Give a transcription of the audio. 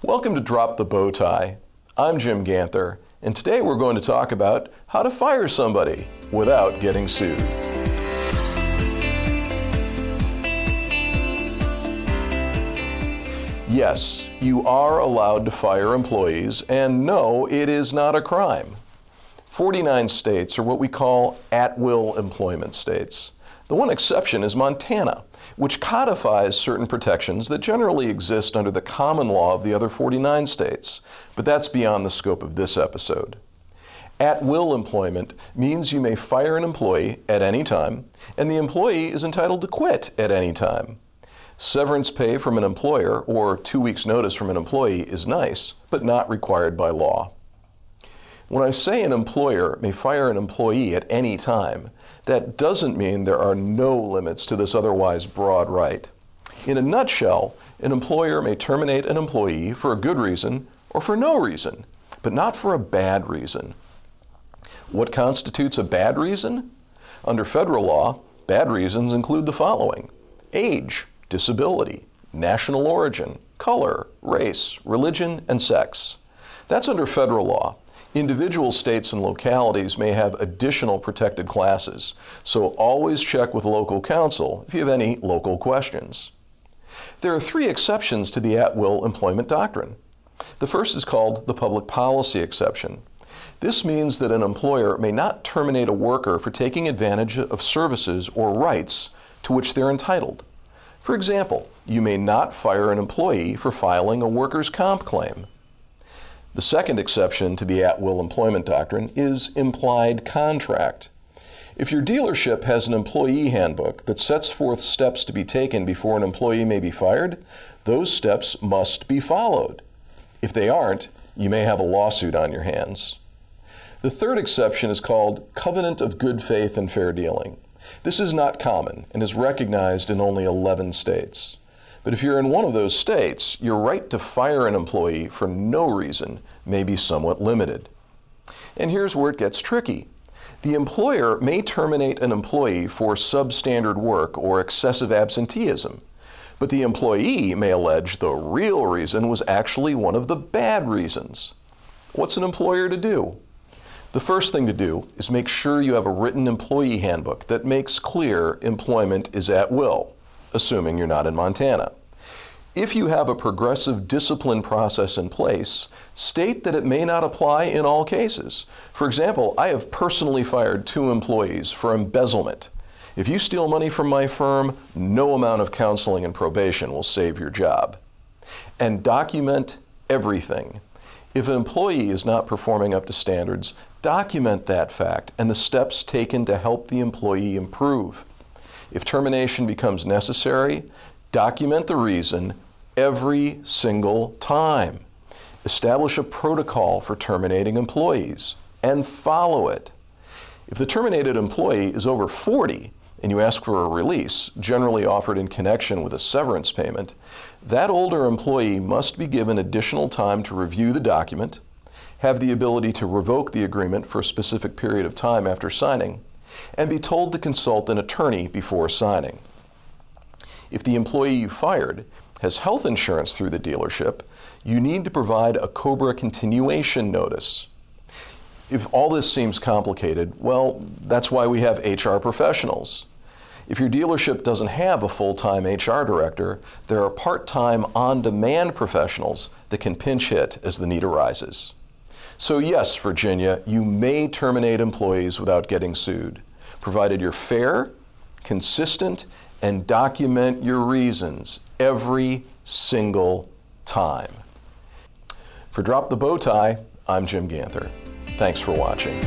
Welcome to Drop the Bow Tie. I'm Jim Ganther, and today we're going to talk about how to fire somebody without getting sued. Yes, you are allowed to fire employees, and no, it is not a crime. 49 states are what we call at-will employment states. The one exception is Montana, which codifies certain protections that generally exist under the common law of the other 49 states, but that's beyond the scope of this episode. At-will employment means you may fire an employee at any time, and the employee is entitled to quit at any time. Severance pay from an employer or 2 weeks' notice from an employee is nice, but not required by law. When I say an employer may fire an employee at any time, that doesn't mean there are no limits to this otherwise broad right. In a nutshell, an employer may terminate an employee for a good reason or for no reason, but not for a bad reason. What constitutes a bad reason? Under federal law, bad reasons include the following: age, disability, national origin, color, race, religion, and sex. That's under federal law. Individual states and localities may have additional protected classes, so always check with local counsel if you have any local questions. There are 3 exceptions to the at-will employment doctrine. The first is called the public policy exception. This means that an employer may not terminate a worker for taking advantage of services or rights to which they're entitled. For example, you may not fire an employee for filing a workers' comp claim. The second exception to the at-will employment doctrine is implied contract. If your dealership has an employee handbook that sets forth steps to be taken before an employee may be fired, those steps must be followed. If they aren't, you may have a lawsuit on your hands. The third exception is called covenant of good faith and fair dealing. This is not common and is recognized in only 11 states. But if you're in one of those states, your right to fire an employee for no reason may be somewhat limited. And here's where it gets tricky. The employer may terminate an employee for substandard work or excessive absenteeism, but the employee may allege the real reason was actually one of the bad reasons. What's an employer to do? The first thing to do is make sure you have a written employee handbook that makes clear employment is at will, assuming you're not in Montana. If you have a progressive discipline process in place, state that it may not apply in all cases. For example, I have personally fired 2 employees for embezzlement. If you steal money from my firm, no amount of counseling and probation will save your job. And document everything. If an employee is not performing up to standards, document that fact and the steps taken to help the employee improve. If termination becomes necessary, document the reason every single time. Establish a protocol for terminating employees and follow it. If the terminated employee is over 40 and you ask for a release, generally offered in connection with a severance payment, that older employee must be given additional time to review the document, have the ability to revoke the agreement for a specific period of time after signing, and be told to consult an attorney before signing. If the employee you fired has health insurance through the dealership, you need to provide a COBRA continuation notice. If all this seems complicated, well, that's why we have HR professionals. If your dealership doesn't have a full-time HR director, there are part-time on-demand professionals that can pinch hit as the need arises. So yes, Virginia, you may terminate employees without getting sued, provided you're fair, consistent, and document your reasons every single time. For Drop the Bow Tie, I'm Jim Ganther. Thanks for watching.